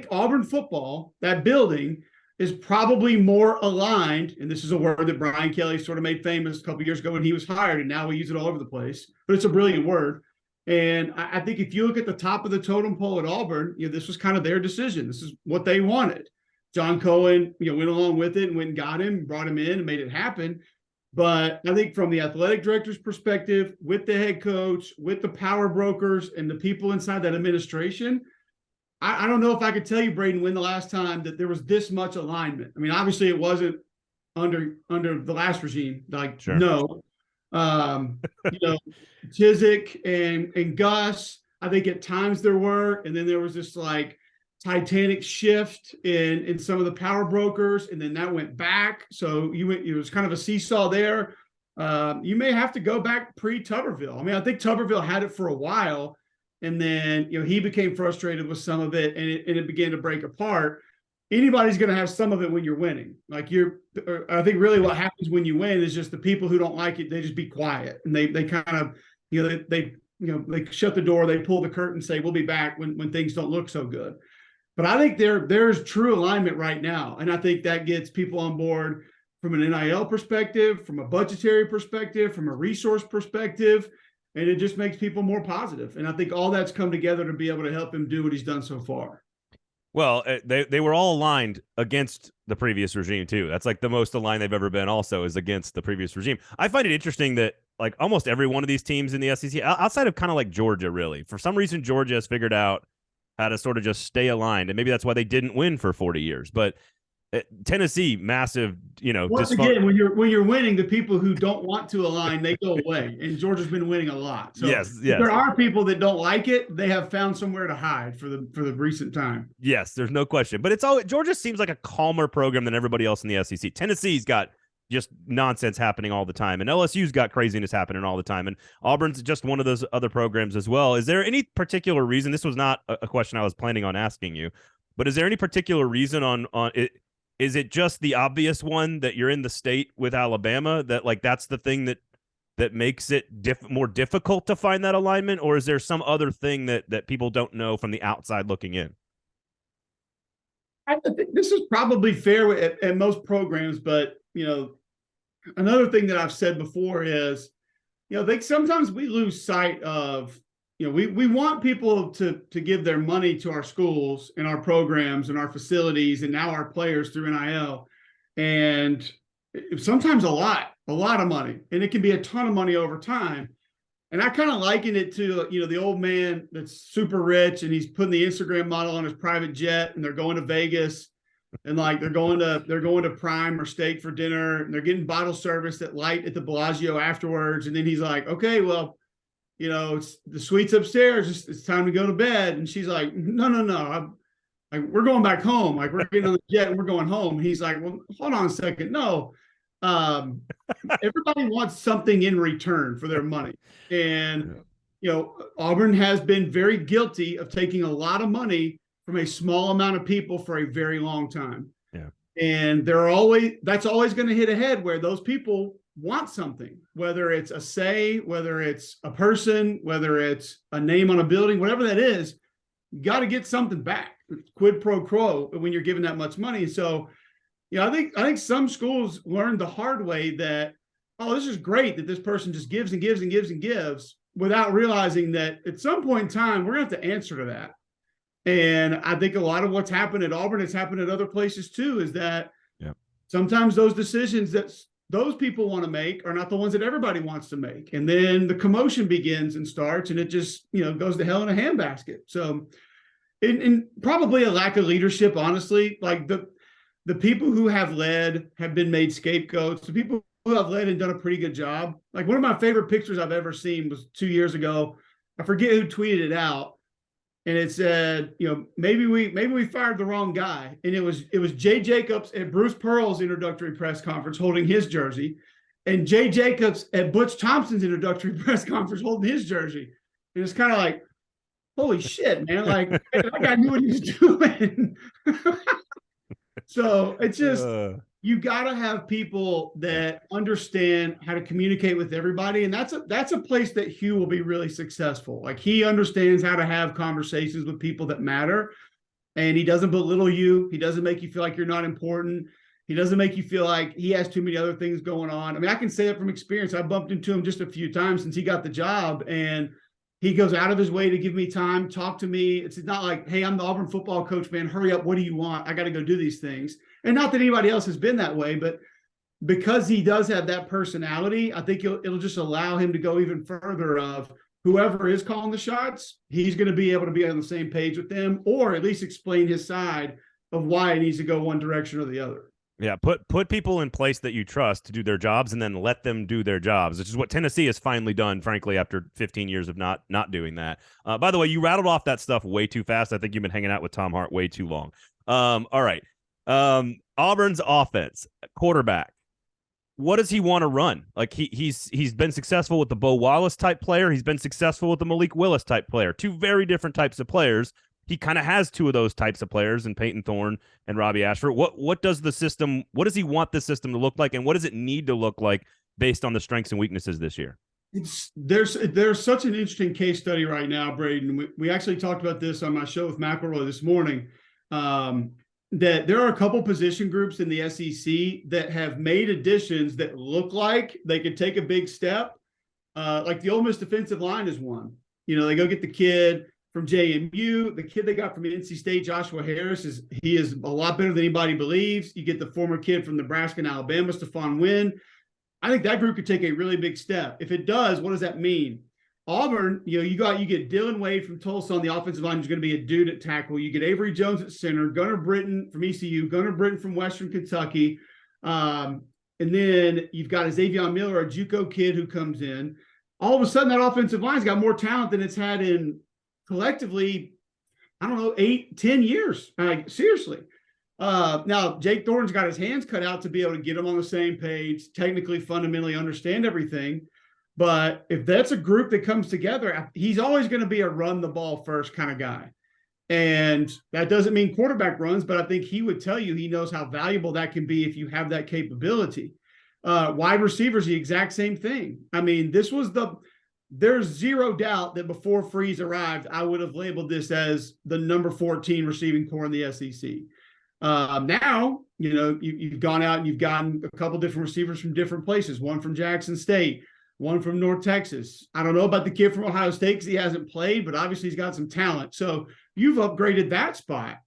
Auburn football, that building, is probably more aligned, and this is a word that Brian Kelly sort of made famous a couple of years ago when he was hired, and now we use it all over the place, but it's a brilliant word. And I think if you look at the top of the totem pole at Auburn, you know, this was kind of their decision. This is what they wanted. John Cohen, you know, went along with it and went and got him, brought him in and made it happen. But I think from the athletic director's perspective, with the head coach, with the power brokers and the people inside that administration, I don't know if I could tell you, Braden, when the last time that there was this much alignment. I mean, obviously it wasn't under the last regime. Like, sure. No. You know, Chiswick and Gus, I think at times there were, and then there was this like titanic shift in some of the power brokers, and then that went back. So it was kind of a seesaw there. You may have to go back pre-Tuberville. I mean, I think Tuberville had it for a while. And then, you know, he became frustrated with some of it, and it began to break apart. Anybody's going to have some of it when you're winning. Like I think really what happens when you win is just the people who don't like it, they just be quiet, and they kind of, you know, they shut the door, they pull the curtain, say we'll be back when things don't look so good. But I think there's true alignment right now, and I think that gets people on board from an NIL perspective, from a budgetary perspective, from a resource perspective. And it just makes people more positive. And I think all that's come together to be able to help him do what he's done so far. Well, they were all aligned against the previous regime, too. That's like the most aligned they've ever been also is against the previous regime. I find it interesting that like almost every one of these teams in the SEC, outside of kind of like Georgia, really, for some reason, Georgia has figured out how to sort of just stay aligned. And maybe that's why they didn't win for 40 years. But Tennessee, massive, you know. Once again, when you're winning, the people who don't want to align, they go away. And Georgia's been winning a lot. So yes. There are people that don't like it. They have found somewhere to hide for the recent time. Yes, there's no question. But Georgia seems like a calmer program than everybody else in the SEC. Tennessee's got just nonsense happening all the time, and LSU's got craziness happening all the time, and Auburn's just one of those other programs as well. Is there any particular reason? This was not a question I was planning on asking you, but is there any particular reason on it? Is it just the obvious one that you're in the state with Alabama, that like that's the thing that makes it more difficult to find that alignment, or is there some other thing that people don't know from the outside looking in? I think this is probably fair at most programs, but another thing that I've said before is, sometimes we lose sight of, we want people to give their money to our schools and our programs and our facilities and now our players through NIL. And sometimes a lot of money, and it can be a ton of money over time. And I kind of liken it to, the old man that's super rich and he's putting the Instagram model on his private jet and they're going to Vegas and like they're going to Prime or Steak for dinner and they're getting bottle service at Light at the Bellagio afterwards. And then he's like, okay, well, it's the suite's upstairs. It's time to go to bed. And she's like, no. We're going back home. Like, we're getting on the jet and we're going home. And he's like, well, hold on a second. No. Everybody wants something in return for their money. And, Auburn has been very guilty of taking a lot of money from a small amount of people for a very long time. Yeah. And that's always going to hit a head where those people want something, whether it's a say, whether it's a person, whether it's a name on a building, whatever that is, you got to get something back. Quid pro quo when you're giving that much money. So, I think some schools learned the hard way that, oh, this is great that this person just gives and gives and gives and gives without realizing that at some point in time, we're going to have to answer to that. And I think a lot of what's happened at Auburn has happened at other places too, is that sometimes those decisions that those people want to make are not the ones that everybody wants to make. And then the commotion begins and starts, and it just, goes to hell in a handbasket. So, and probably a lack of leadership, honestly. Like the people who have led have been made scapegoats. The people who have led and done a pretty good job. Like, one of my favorite pictures I've ever seen was 2 years ago. I forget who tweeted it out. And it said, maybe we fired the wrong guy. And it was Jay Jacobs at Bruce Pearl's introductory press conference holding his jersey, and Jay Jacobs at Butch Thompson's introductory press conference holding his jersey. And it's kind of like, holy shit, man. Like, that guy knew what he was doing. So it's just, you got to have people that understand how to communicate with everybody. And that's a place that Hugh will be really successful. Like, he understands how to have conversations with people that matter. And he doesn't belittle you. He doesn't make you feel like you're not important. He doesn't make you feel like he has too many other things going on. I mean, I can say that from experience. I bumped into him just a few times since he got the job, and he goes out of his way to give me time, talk to me. It's not like, hey, I'm the Auburn football coach, man. Hurry up. What do you want? I got to go do these things. And not that anybody else has been that way, but because he does have that personality, I think it'll just allow him to go even further of whoever is calling the shots, he's going to be able to be on the same page with them, or at least explain his side of why it needs to go one direction or the other. Yeah, put people in place that you trust to do their jobs, and then let them do their jobs, which is what Tennessee has finally done, frankly, after 15 years of not doing that. By the way, you rattled off that stuff way too fast. I think you've been hanging out with Tom Hart way too long. All right. Auburn's offense, quarterback. What does he want to run? Like, he's been successful with the Bo Wallace type player. He's been successful with the Malik Willis type player. Two very different types of players. He kind of has two of those types of players in Peyton Thorne and Robbie Ashford. What does he want the system to look like, and what does it need to look like based on the strengths and weaknesses this year? There's such an interesting case study right now, Braden. We actually talked about this on my show with McElroy this morning, that there are a couple position groups in the SEC that have made additions that look like they could take a big step. Like the Ole Miss defensive line is one. They go get the kid from JMU. The kid they got from NC State, Joshua Harris, is a lot better than anybody believes. You get the former kid from Nebraska and Alabama, Stephon Wynn. I think that group could take a really big step. If it does, what does that mean? Auburn, you get Dylan Wade from Tulsa on the offensive line, who's going to be a dude at tackle. You get Avery Jones at center, Gunnar Britton from ECU, Gunnar Britton from Western Kentucky. And then you've got a Xavier Miller, a JUCO kid who comes in. All of a sudden, that offensive line's got more talent than it's had in collectively, I don't know, 8-10 years. Like, seriously. Now, Jake Thorne's got his hands cut out to be able to get them on the same page, technically, fundamentally understand everything. But if that's a group that comes together, he's always going to be a run the ball first kind of guy. And that doesn't mean quarterback runs, but I think he would tell you he knows how valuable that can be if you have that capability. Wide receivers, the exact same thing. I mean, there's zero doubt that before Freeze arrived, I would have labeled this as the number 14 receiving core in the SEC. Now, you've gone out and you've gotten a couple different receivers from different places, one from Jackson State, one from North Texas. I don't know about the kid from Ohio State because he hasn't played, but obviously he's got some talent. So you've upgraded that spot.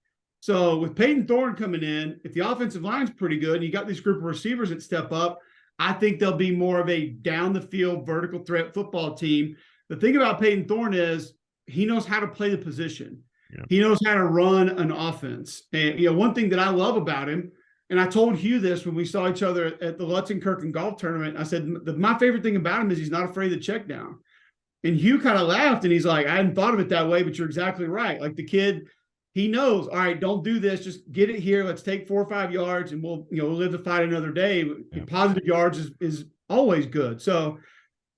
So with Peyton Thorne coming in, if the offensive line's pretty good and you got this group of receivers that step up, I think they'll be more of a down the field vertical threat football team. The thing about Peyton Thorne is he knows how to play the position. Yeah. He knows how to run an offense. And, one thing that I love about him, and I told Hugh this when we saw each other at the Lutzenkirchen golf tournament, I said, my favorite thing about him is he's not afraid to check down. And Hugh kind of laughed and he's like, I hadn't thought of it that way, but you're exactly right. Like the kid, he knows, all right, don't do this. Just get it here. Let's take 4 or 5 yards and we'll live to fight another day. Yeah. Positive yards is always good. So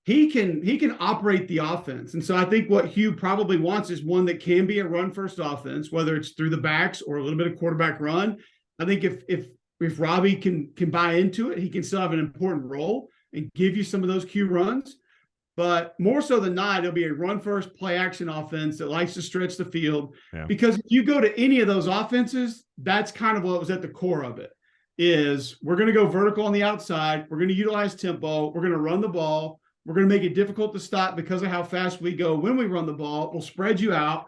he can operate the offense. And so I think what Hugh probably wants is one that can be a run first offense, whether it's through the backs or a little bit of quarterback run. I think if Robbie can buy into it, he can still have an important role and give you some of those Q runs. But more so than not, it'll be a run first play action offense that likes to stretch the field. Yeah. Because if you go to any of those offenses, that's kind of what was at the core of it is we're going to go vertical on the outside. We're going to utilize tempo. We're going to run the ball. We're going to make it difficult to stop because of how fast we go when we run the ball. We'll spread you out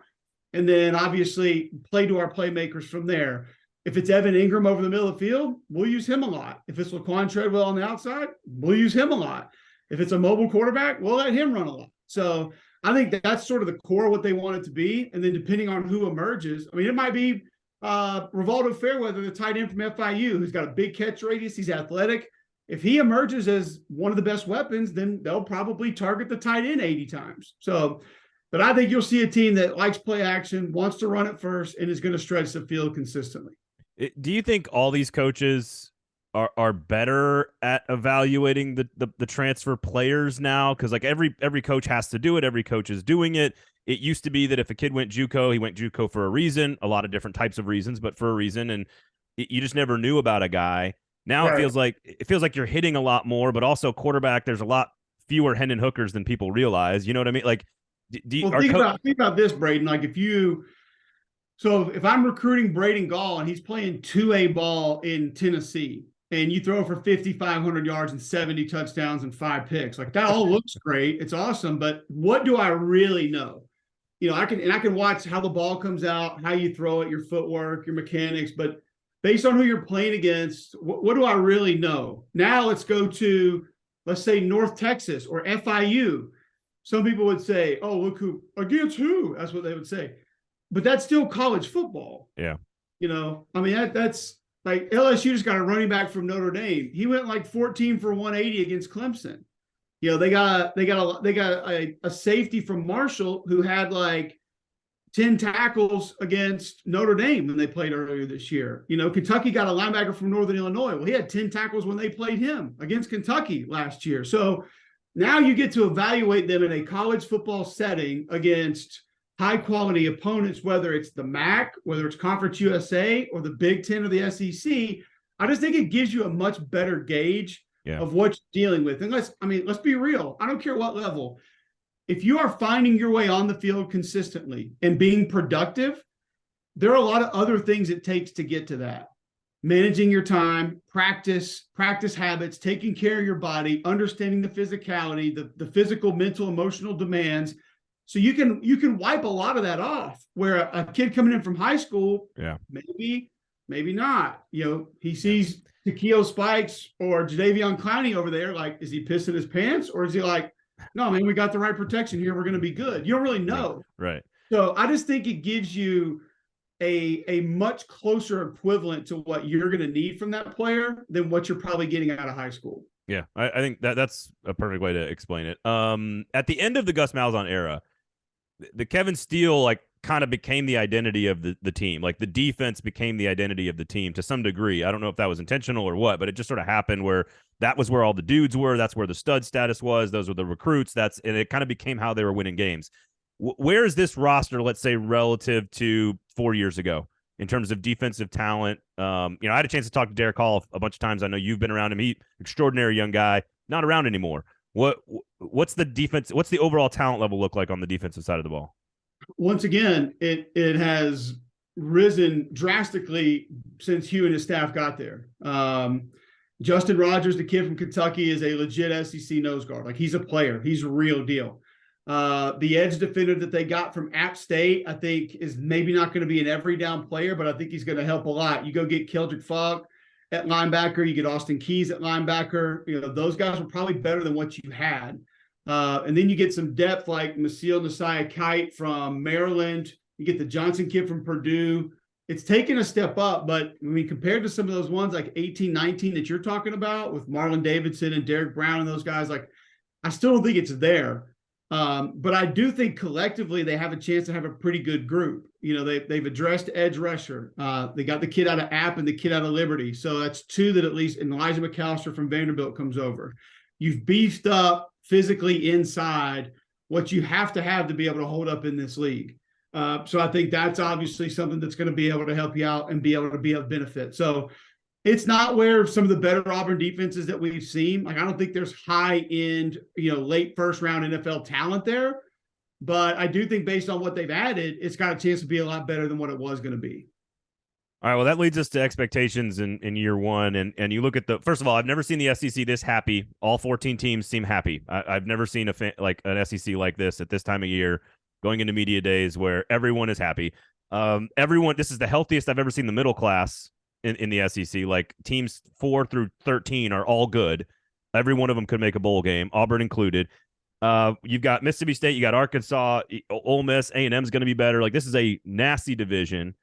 and then obviously play to our playmakers from there. If it's Evan Ingram over the middle of the field, we'll use him a lot. If it's Laquan Treadwell on the outside, we'll use him a lot. If it's a mobile quarterback, we'll let him run a lot. So I think that's sort of the core of what they want it to be. And then depending on who emerges, I mean, it might be Rivaldo Fairweather, the tight end from FIU, who's got a big catch radius. He's athletic. If he emerges as one of the best weapons, then they'll probably target the tight end 80 times. So, but I think you'll see a team that likes play action, wants to run it first, and is going to stretch the field consistently. Do you think all these coaches are better at evaluating the transfer players now? Because like every coach has to do it. Every coach is doing it. It used to be that if a kid went JUCO, he went JUCO for a reason, a lot of different types of reasons, but for a reason, and you just never knew about a guy. Now right. it feels like you're hitting a lot more, but also quarterback. There's a lot fewer Hendon Hookers than people realize. You know what I mean? Like, think about this, Braden. Like if I'm recruiting Braden Gall and he's playing 2A ball in Tennessee, and you throw for 5,500 yards and 70 touchdowns and 5 picks, like that all looks great. It's awesome, but what do I really know? I can watch how the ball comes out, how you throw it, your footwork, your mechanics, but based on who you're playing against, what do I really know? Now let's go to, let's say, North Texas or FIU. Some people would say, oh, look against who? That's what they would say. But that's still college football. Yeah. I mean, that's like LSU just got a running back from Notre Dame. He went like 14 for 180 against Clemson. They got a safety from Marshall who had like 10 tackles against Notre Dame when they played earlier this year. Kentucky got a linebacker from Northern Illinois. Well, he had 10 tackles when they played him against Kentucky last year. So now you get to evaluate them in a college football setting against high quality opponents, whether it's the MAC, whether it's Conference USA or the Big Ten or the SEC. I just think it gives you a much better gauge of what you're dealing with. And let's be real. I don't care what level. If you are finding your way on the field consistently and being productive, there are a lot of other things it takes to get to that. Managing your time, practice habits, taking care of your body, understanding the physicality, the physical, mental, emotional demands. So you can wipe a lot of that off, where a kid coming in from high school, maybe not. He sees Takeo Spikes or Jadeveon Clowney over there, like, is he pissing his pants? Or is he like, no, man, we got the right protection here, we're going to be good? You don't really know. Right. So I just think it gives you a much closer equivalent to what you're going to need from that player than what you're probably getting out of high school. Yeah, I think that's a perfect way to explain it. At the end of the Gus Malzahn era, the Kevin Steele kind of became the identity of the team. Like the defense became the identity of the team to some degree. I don't know if that was intentional or what, but it just sort of happened where that was where all the dudes were. That's where the stud status was. Those were the recruits. And it kind of became how they were winning games. Where is this roster, let's say, relative to 4 years ago in terms of defensive talent? I had a chance to talk to Derek Hall a bunch of times. I know you've been around him. He extraordinary young guy, not around anymore. What's the defense? What's the overall talent level look like on the defensive side of the ball? Once again, it has risen drastically since Hugh and his staff got there. Justin Rogers, the kid from Kentucky, is a legit SEC nose guard. Like, he's a player. He's a real deal. The edge defender that they got from App State, I think, is maybe not going to be an every down player, but I think he's going to help a lot. You go get Keldrick Fogg at linebacker, you get Austin Keys at linebacker. You know, those guys were probably better than what you had. And then you get some depth like Masil Nasiah Kite from Maryland. You get the Johnson kid from Purdue. It's taken a step up, but I mean, compared to some of those ones like 18, 19 that you're talking about with Marlon Davidson and Derek Brown and those guys, like, I still don't think it's there. But I do think collectively they have a chance to have a pretty good group. You know, they've addressed edge rusher. They got the kid out of App and the kid out of Liberty. So that's two that at least, and Elijah McAllister from Vanderbilt comes over. You've beefed up physically inside what you have to be able to hold up in this league. So I think that's obviously something that's going to be able to help you out and be able to be of benefit. So it's not where some of the better Auburn defenses that we've seen. Like, I don't think there's high end, late first round NFL talent there, but I do think based on what they've added, it's got a chance to be a lot better than what it was going to be. All right, well, that leads us to expectations in year one. And you look at first of all, I've never seen the SEC this happy. All 14 teams seem happy. I've never seen an SEC like this at this time of year, going into media days where everyone is happy. This is the healthiest I've ever seen the middle class in the SEC. Like, teams 4 through 13 are all good. Every one of them could make a bowl game, Auburn included. You've got Mississippi State, you got Arkansas, Ole Miss, A&M's going to be better. Like, this is a nasty division.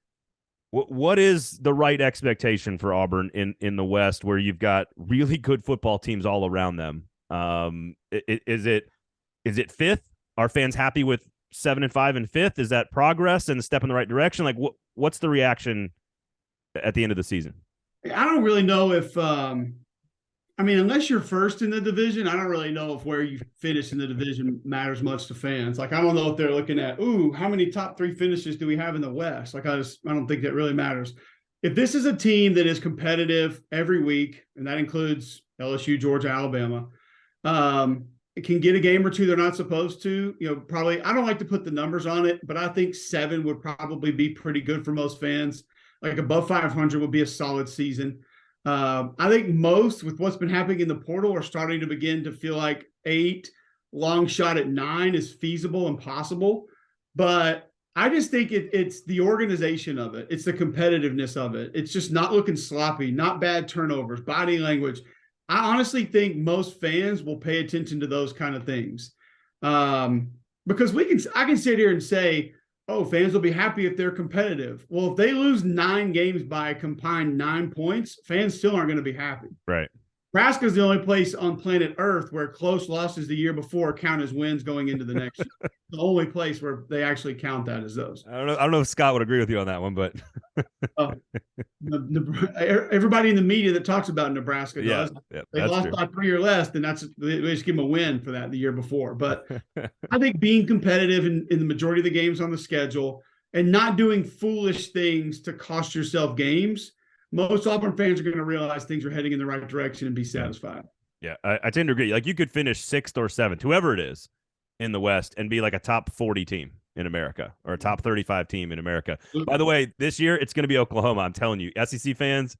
What is the right expectation for Auburn in the West, where you've got really good football teams all around them? Is it fifth? Are fans happy with 7-5 and fifth? Is that progress and a step in the right direction? Like, what's the reaction at the end of the season? I don't really know if unless you're first in the division, I don't really know if where you finish in the division matters much to fans. Like, I don't know if they're looking at, how many top 3 finishes do we have in the West? Like, I don't think that really matters. If this is a team that is competitive every week, and that includes LSU, Georgia, Alabama, it can get a game or two they're not supposed to. Probably, I don't like to put the numbers on it, but I think 7 would probably be pretty good for most fans. Like, above 500 would be a solid season. I think most, with what's been happening in the portal, are starting to begin to feel like 8, long shot at 9 is feasible and possible. But I just think it's the organization of it. It's the competitiveness of it. It's just not looking sloppy, not bad turnovers, body language. I honestly think most fans will pay attention to those kind of things. Because I can sit here and say, fans will be happy if they're competitive. Well, if they lose 9 games by a combined 9 points, fans still aren't going to be happy. Right. Nebraska is the only place on planet Earth where close losses the year before count as wins going into the next year. The only place where they actually count that as those. I don't know if Scott would agree with you on that one, but everybody in the media that talks about Nebraska does. Yeah, they lost true. by 3 or less, then they just give them a win for that the year before. But I think being competitive in the majority of the games on the schedule and not doing foolish things to cost yourself games, most Auburn fans are going to realize things are heading in the right direction and be satisfied. Yeah, I tend to agree. Like, you could finish 6th or 7th, whoever it is, in the West, and be like a top 40 team in America or a top 35 team in America. By the way, this year it's going to be Oklahoma. I'm telling you, SEC fans,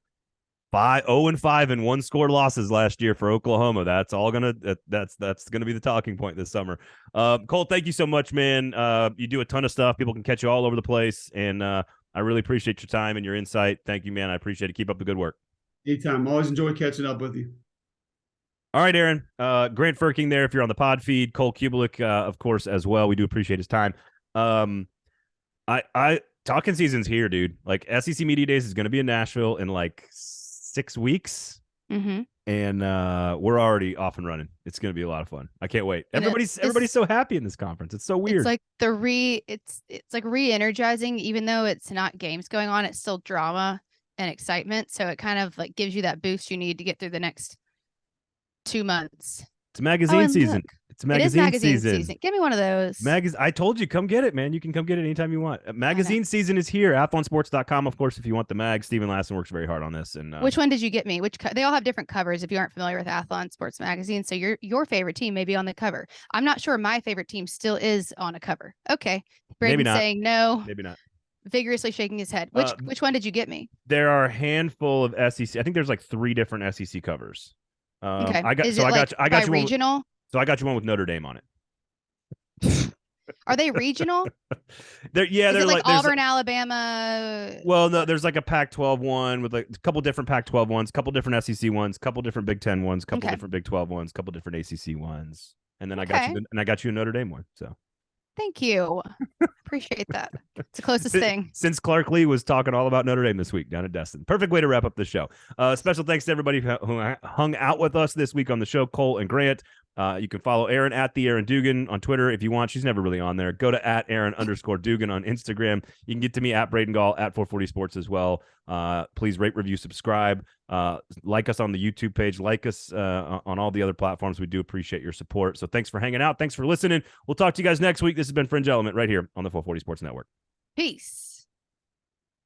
0-5 and 1-score losses last year for Oklahoma. That's all that's gonna be the talking point this summer. Cole, thank you so much, man. You do a ton of stuff. People can catch you all over the place, and I really appreciate your time and your insight. Thank you, man. I appreciate it. Keep up the good work. Anytime. Always enjoy catching up with you. All right, Erin. Grant Firking there if you're on the pod feed. Cole Cubelic, of course, as well. We do appreciate his time. Talking season's here, dude. Like, SEC Media Days is going to be in Nashville in like 6 weeks. Mm-hmm. And we're already off and running. It's going to be a lot of fun. I can't wait. And everybody's so happy in this conference. It's so weird. It's like it's like re-energizing, even though it's not games going on. It's still drama and excitement. So it kind of like gives you that boost you need to get through the next 2 months. It's magazine season. Look, It's magazine season. Give me one of those. I told you, come get it, man. You can come get it anytime you want. Magazine season is here. Athlonsports.com, of course, if you want the mag. Stephen Lassen works very hard on this. And which one did you get me? They all have different covers if you aren't familiar with Athlon Sports Magazine. So your favorite team may be on the cover. I'm not sure my favorite team still is on a cover. Okay. Braden Maybe not. saying no. Maybe not. vigorously shaking his head. Which one did you get me? There are a handful of SEC. I think there's like 3 different SEC covers. Okay. I got Is so it I like got I got by you regional? so I got you one with Notre Dame on it. Are they regional? They're Is they're it like there's Auburn, Alabama? well, no, there's like a Pac-12 one with like a couple different Pac-12 ones, couple different SEC ones, couple different Big 10 ones, couple Okay. different Big 12 ones, couple different ACC ones, and then I Okay. got you a Notre Dame one. So Thank you. Appreciate that. It's the closest thing. Since Clark Lee was talking all about Notre Dame this week down at Destin. Perfect way to wrap up the show. Special thanks to everybody who hung out with us this week on the show, Cole and Grant. You can follow Erin at the Erin Dugan on Twitter if you want. She's never really on there. Go to at Erin_Dugan on Instagram. You can get to me at Braden Gall at 440 Sports as well. Please rate, review, subscribe. Like us on the YouTube page. Like us on all the other platforms. We do appreciate your support. So thanks for hanging out. Thanks for listening. We'll talk to you guys next week. This has been Fringe Element right here on the 440 Sports Network. Peace.